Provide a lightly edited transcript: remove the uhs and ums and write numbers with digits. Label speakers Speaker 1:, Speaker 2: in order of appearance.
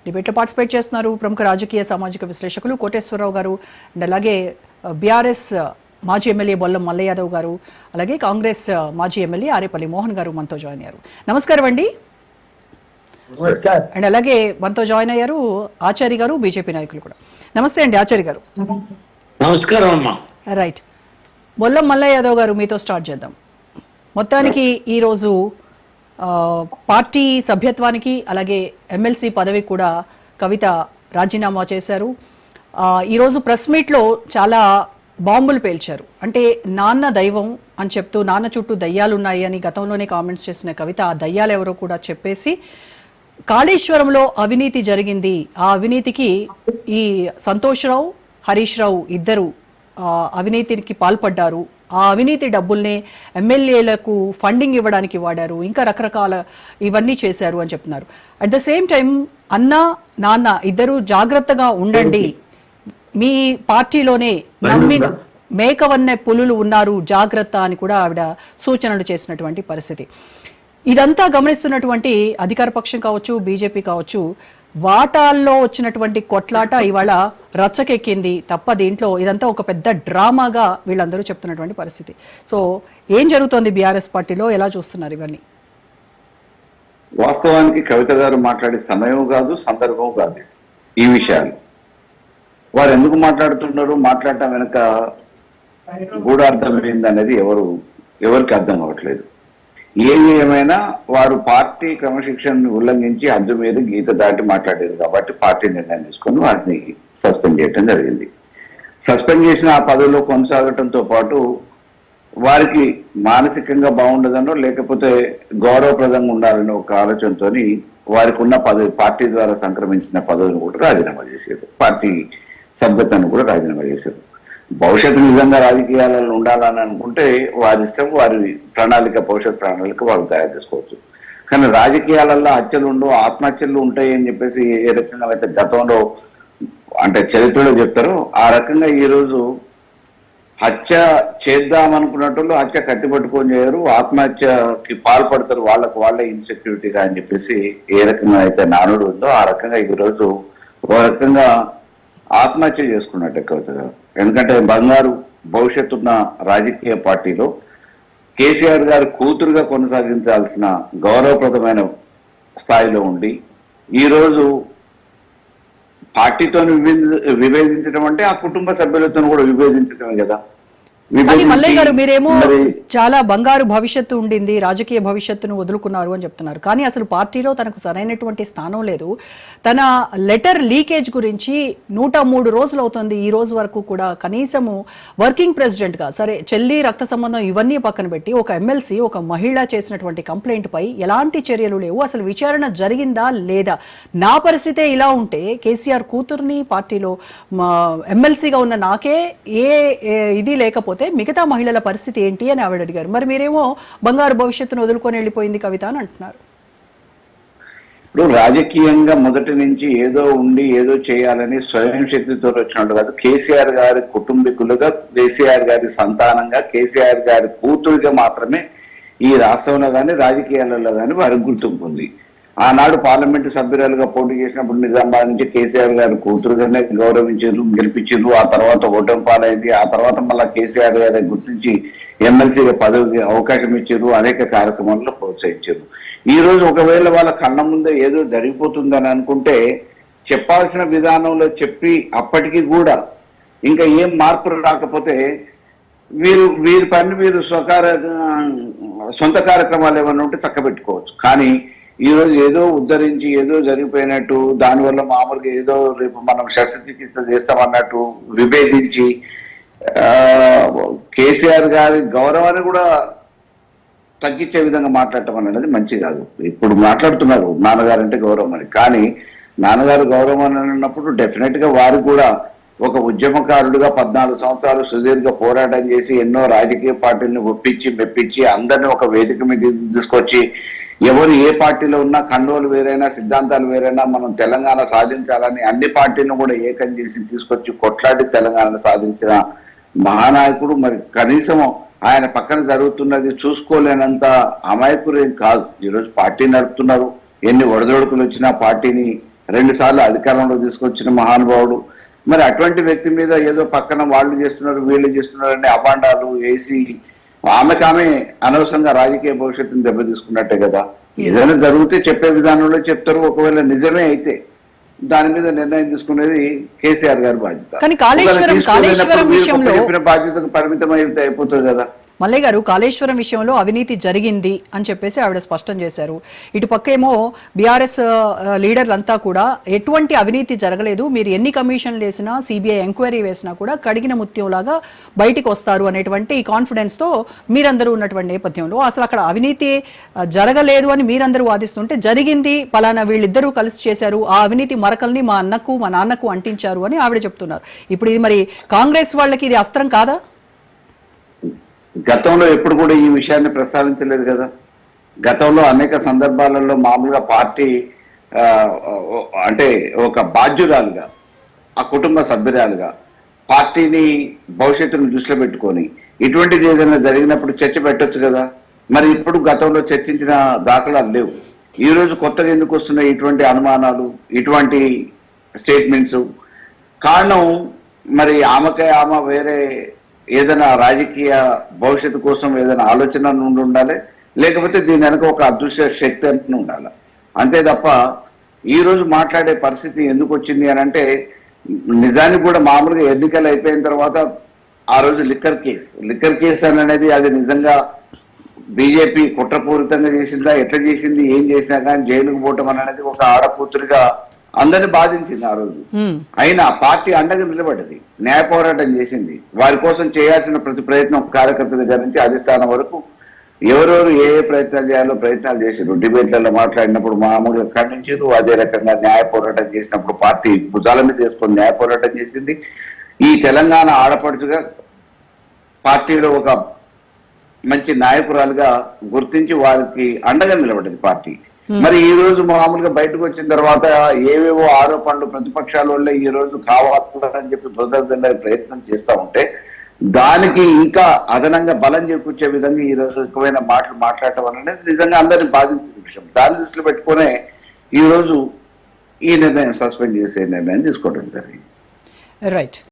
Speaker 1: డిబేట్లో పార్టిసిపేట్ చేస్తున్నారు ప్రముఖ రాజకీయ సామాజిక విశ్లేషకులు కోటేశ్వరరావు గారు అండ్ అలాగే బీఆర్ఎస్ మాజీ ఎమ్మెల్యే బొల్లం మల్ల యాదవ్ గారు, అలాగే కాంగ్రెస్ మాజీ ఎమ్మెల్యే ఆరేపల్లి మోహన్ గారు మనతో జాయిన్ అయ్యారు. నమస్కారం అండి. అండ్ అలాగే మనతో జాయిన్ అయ్యారు ఆచార్య గారు, బీజేపీ నాయకులు కూడా. నమస్తే అండి ఆచార్య గారు.
Speaker 2: నమస్కారం అమ్మా.
Speaker 1: రైట్, బొల్లం మల్ల యాదవ్ గారు మీతో స్టార్ట్ చేద్దాం. మొత్తానికి ఈరోజు పార్టీ సభ్యత్వానికి అలాగే ఎమ్మెల్సీ పదవి కూడా కవిత రాజీనామా చేశారు. ఈరోజు ప్రెస్ మీట్లో చాలా బాంబులు పేల్చారు. అంటే నాన్న దైవం అని చెప్తూ నాన్న చుట్టూ దయ్యాలు ఉన్నాయి అని గతంలోనే కామెంట్స్ చేసిన కవిత ఆ దయ్యాలు ఎవరో కూడా చెప్పేసి కాళేశ్వరంలో అవినీతి జరిగింది, ఆ అవినీతికి ఈ సంతోష్ రావు హరీష్ రావు ఇద్దరు అవినీతికి పాల్పడ్డారు, ఆ అవినీతి డబ్బుల్ని ఎమ్మెల్యేలకు ఫండింగ్ ఇవ్వడానికి వాడారు, ఇంకా రకరకాల ఇవన్నీ చేశారు అని చెప్తున్నారు. అట్ ద సేమ్ టైం అన్న నాన్న ఇద్దరు జాగ్రత్తగా ఉండండి, మీ పార్టీలోనే నమ్మిన మేకవన్నె పులులు ఉన్నారు, జాగ్రత్త అని కూడా ఆవిడ సూచనలు చేసినటువంటి పరిస్థితి. ఇదంతా గమనిస్తున్నటువంటి అధికార పక్షం కావచ్చు, బీజేపీ కావచ్చు, వాటాల్లో వచ్చినటువంటి కొట్లాట ఇవాళ రచ్చకెక్కింది తప్ప దీంట్లో ఇదంతా ఒక పెద్ద డ్రామాగా వీళ్ళందరూ చెప్తున్నటువంటి పరిస్థితి. సో ఏం జరుగుతోంది బీఆర్ఎస్ పార్టీలో, ఎలా చూస్తున్నారు ఇవన్నీ?
Speaker 3: వాస్తవానికి కవిత గారు మాట్లాడే సమయం కాదు, సందర్భం కాదు ఈ విషయాలు. వారు ఎందుకు మాట్లాడుతున్నారు, మాట్లాడటం వెనుక గూఢార్థం ఏందనేది ఎవరికి అర్థం అవ్వట్లేదు. ఏది ఏమైనా వారు పార్టీ క్రమశిక్షణను ఉల్లంఘించి హద్దు మీద గీత దాటి మాట్లాడారు కాబట్టి పార్టీ నిర్ణయం తీసుకొని వారిని సస్పెండ్ చేయడం జరిగింది. సస్పెండ్ చేసిన ఆ పదవిలో కొనసాగటంతో పాటు వారికి మానసికంగా బాగుండదనో లేకపోతే గౌరవప్రదంగా ఉండాలనే ఒక ఆలోచనతో వారికి ఉన్న పదవి, పార్టీ ద్వారా సంక్రమించిన పదవిని కూడా రాజీనామా చేశారు, పార్టీ సభ్యత్వాన్ని కూడా రాజీనామా చేశారు. భవిష్యత్తు నిజంగా రాజకీయాలలో ఉండాలని అనుకుంటే వారి ఇష్టం, వారి ప్రణాళిక, భవిష్యత్ ప్రణాళిక వాళ్ళు తయారు చేసుకోవచ్చు. కానీ రాజకీయాలలో హత్యలు ఉండవు, ఆత్మహత్యలు ఉంటాయి అని చెప్పేసి ఏ రకంగా అయితే గతంలో అంటే చరిత్రలో చెప్తారో ఆ రకంగా ఈరోజు హత్య చేద్దామనుకున్నట్టు హత్య కత్తి పట్టుకొని చేయరు, ఆత్మహత్యకి పాల్పడతారు, వాళ్ళే ఇన్సెక్యూరిటీగా అని చెప్పేసి ఏ రకంగా అయితే నానుడు ఉందో ఆ రకంగా ఈరోజు ఒక రకంగా ఆత్మహత్య చేసుకున్నట్టే కవిత గారు. ఎందుకంటే బంగారు భవిష్యత్తు ఉన్న రాజకీయ పార్టీలో కేసీఆర్ గారు కూతురుగా కొనసాగించాల్సిన గౌరవప్రదమైన స్థాయిలో ఉండి ఈరోజు పార్టీతో విభేదించడం అంటే ఆ కుటుంబ సభ్యులతో కూడా విభేదించడమే కదా.
Speaker 1: కానీ మల్లయ్య గారు మీరేమో చాలా బంగారు భవిష్యత్తు ఉండింది, రాజకీయ భవిష్యత్తును వదులుకున్నారు అని చెప్తున్నారు. కానీ అసలు పార్టీలో తనకు సరైనటువంటి స్థానం లేదు. తన లెటర్ లీకేజ్ గురించి 103 రోజులు అవుతుంది ఈ రోజు వరకు కూడా కనీసము వర్కింగ్ ప్రెసిడెంట్ గా, సరే చెల్లి రక్త సంబంధం ఇవన్నీ పక్కన పెట్టి ఒక ఎమ్మెల్సీ ఒక మహిళ చేసినటువంటి కంప్లైంట్ పై ఎలాంటి చర్యలు లేవు. అసలు విచారణ జరిగిందా లేదా? నా పరిస్థితే ఇలా ఉంటే కేసీఆర్ కూతుర్ని పార్టీలో ఎమ్మెల్సీగా ఉన్న నాకే ఇది లేకపోతే మిగతా మహిళల పరిస్థితి ఏంటి అని ఆవిడ అడిగారు. మరి మీరేమో బంగారు భవిష్యత్తును వదులుకొని వెళ్ళిపోయింది కవిత అని అంటున్నారు.
Speaker 3: ఇప్పుడు రాజకీయంగా మొదటి నుంచి ఏదో ఉండి ఏదో చేయాలని స్వయం శక్తితో వచ్చినట్టు కాదు. కేసీఆర్ గారి కుటుంబీకులుగా, కేసీఆర్ గారి సంతానంగా, కేసీఆర్ గారి కూతురుగా మాత్రమే ఈ రాష్ట్రంలో కానీ రాజకీయాలలో కానీ వారికి గుర్తింపు ఉంది. ఆనాడు పార్లమెంటు సభ్యురాలుగా పోటీ చేసినప్పుడు నిజామాబాద్ నుంచి కేసీఆర్ గారి కూతురుగానే గౌరవించారు, గెలిపించారు. ఆ తర్వాత ఓటమి పాలైంది. ఆ తర్వాత మళ్ళా కేసీఆర్ గారి గుర్తించి ఎమ్మెల్సీగా పదవికి అవకాశం ఇచ్చారు, అనేక కార్యక్రమాల్లో ప్రోత్సహించారు. ఈ రోజు ఒకవేళ వాళ్ళ కళ్ళ ముందే ఏదో జరిగిపోతుందని అనుకుంటే చెప్పాల్సిన విధానంలో చెప్పి అప్పటికి కూడా ఇంకా ఏం మార్పులు రాకపోతే వీరి పని వీరు సొంత కార్యక్రమాలు ఏమైనా ఉంటే చక్కబెట్టుకోవచ్చు. కానీ ఈరోజు ఏదో ఉద్ధరించి ఏదో జరిగిపోయినట్టు, దానివల్ల మామూలుగా ఏదో రేపు మనం శస్త్రచికిత్స చేస్తామన్నట్టు విభేదించి కేసీఆర్ గారి గౌరవాన్ని కూడా తగ్గించే విధంగా మాట్లాడటం అనేది మంచి కాదు. ఇప్పుడు మాట్లాడుతున్నారు నాన్నగారు అంటే గౌరవం అని, కానీ నాన్నగారు గౌరవం అని అన్నప్పుడు డెఫినెట్ గా వారు కూడా ఒక ఉద్యమకారుడుగా 14 సంవత్సరాలు సుదీర్ఘ పోరాటం చేసి ఎన్నో రాజకీయ పార్టీలను ఒప్పించి మెప్పించి అందరినీ ఒక వేదిక మీద తీసుకొచ్చి ఎవరు ఏ పార్టీలో ఉన్నా కండోలు వేరైనా సిద్ధాంతాలు వేరైనా మనం తెలంగాణ సాధించాలని అన్ని పార్టీలను కూడా ఏకం చేసి తీసుకొచ్చి కొట్లాడి తెలంగాణను సాధించిన మహానాయకుడు. మరి కనీసం ఆయన పక్కన జరుగుతున్నది చూసుకోలేనంత అమాయకులు ఏం కాదు. ఈరోజు పార్టీ నడుపుతున్నారు, ఎన్ని ఒడదొడుకులు వచ్చినా పార్టీని 2 సార్లు అధికారంలో తీసుకొచ్చిన మహానుభావుడు. మరి అటువంటి వ్యక్తి మీద ఏదో పక్కన వాళ్ళు చేస్తున్నారు వీళ్ళు చేస్తున్నారు అనే అభాండాలు వేసి ఆమె అనవసరంగా రాజకీయ భవిష్యత్తును దెబ్బతీసుకున్నట్టే కదా. ఏదైనా జరిగితే చెప్పే విధానంలో చెప్తారు. ఒకవేళ నిజమే అయితే దాని మీద నిర్ణయం తీసుకునేది కేసీఆర్ గారి బాధ్యత.
Speaker 1: కానీ కాళేశ్వరం విషయంలో
Speaker 3: చెప్పిన బాధ్యతకు పరిమితం అయితే అయిపోతుంది కదా.
Speaker 1: మల్లయ్య గారు, కాళేశ్వరం విషయంలో అవినీతి జరిగింది అని చెప్పేసి ఆవిడ స్పష్టం చేశారు. ఇటు పక్క ఏమో బీఆర్ఎస్ లీడర్లంతా కూడా ఎటువంటి అవినీతి జరగలేదు, మీరు ఎన్ని కమిషన్లు వేసినా సిబిఐ ఎంక్వైరీ వేసినా కూడా కడిగిన ముత్యంలాగా బయటికి వస్తారు అనేటువంటి కాన్ఫిడెన్స్తో మీరందరూ ఉన్నటువంటి నేపథ్యంలో అసలు అక్కడ అవినీతి జరగలేదు అని మీరందరూ వాదిస్తుంటే జరిగింది, పలానా వీళ్ళిద్దరూ కలిసి చేశారు, ఆ అవినీతి మరకల్ని మా అన్నకు మా నాన్నకు అంటించారు అని ఆవిడ చెప్తున్నారు. ఇప్పుడు ఇది మరి కాంగ్రెస్ వాళ్ళకి ఇది అస్త్రం కాదా?
Speaker 3: గతంలో ఎప్పుడు కూడా ఈ విషయాన్ని ప్రస్తావించలేదు కదా. గతంలో అనేక సందర్భాలలో మామూలుగా పార్టీ అంటే ఒక బాధ్యురాలుగా, ఆ కుటుంబ సభ్యురాలుగా పార్టీని భవిష్యత్తును దృష్టిలో పెట్టుకొని ఇటువంటిది ఏదైనా జరిగినప్పుడు చర్చ పెట్టొచ్చు కదా. మరి ఇప్పుడు గతంలో చర్చించిన దాఖలాలు లేవు. ఈ రోజు కొత్తగా ఎందుకు వస్తున్నాయి ఇటువంటి అనుమానాలు, ఇటువంటి స్టేట్మెంట్స్? కారణం మరి ఆమె వేరే ఏదైనా రాజకీయ భవిష్యత్తు కోసం ఏదైనా ఆలోచన నుండి ఉండాలి, లేకపోతే దీని వెనక ఒక అదృశ్య శక్తి అని ఉండాలి. అంతే తప్ప ఈ రోజు మాట్లాడే పరిస్థితి ఎందుకు వచ్చింది అని అంటే, నిజానికి కూడా మామూలుగా ఎన్నికలు అయిపోయిన తర్వాత ఆ రోజు లిక్కర్ కేసు అని అనేది అది నిజంగా బీజేపీ కుట్రపూరితంగా చేసిందా, ఎట్లా చేసింది, ఏం చేసినా కానీ జైలుకు పోవటం అనేది ఒక ఆడపూతురిగా అందరిని బాధించింది ఆ రోజు. అయినా పార్టీ అండగా నిలబడ్డది, న్యాయ పోరాటం చేసింది. వారి కోసం చేయాల్సిన ప్రతి ప్రయత్నం కార్యకర్త దగ్గర నుంచి అధిష్టానం వరకు ఎవరెవరు ఏ ప్రయత్నాలు చేయాలో ప్రయత్నాలు చేశారు. డిబేట్లలో మాట్లాడినప్పుడు మామూలుగా ఖండించారు. అదే రకంగా న్యాయ పోరాటం చేసినప్పుడు పార్టీ భుజాల మీద చేసుకొని న్యాయ పోరాటం చేసింది. ఈ తెలంగాణ ఆడపడుచుగా పార్టీలో ఒక మంచి నాయకురాలుగా గుర్తించి వారికి అండగా నిలబడ్డది పార్టీ. మరి ఈ రోజు మామూలుగా బయటకు వచ్చిన తర్వాత ఏవేవో ఆరోపణలు ప్రతిపక్షాల వల్ల ఈ రోజు కావాలని చెప్పి బురదల్లే ప్రయత్నం చేస్తా ఉంటే దానికి ఇంకా అదనంగా బలం చేకూర్చే విధంగా ఈ రోజు ఎక్కువైన మాటలు మాట్లాడటం అనేది నిజంగా అందరినీ బాధించిన విషయం. దాన్ని దృష్టిలో పెట్టుకునే ఈ రోజు ఈ నిర్ణయం సస్పెండ్ చేసే నిర్ణయం తీసుకోవడం జరిగింది.
Speaker 1: రైట్.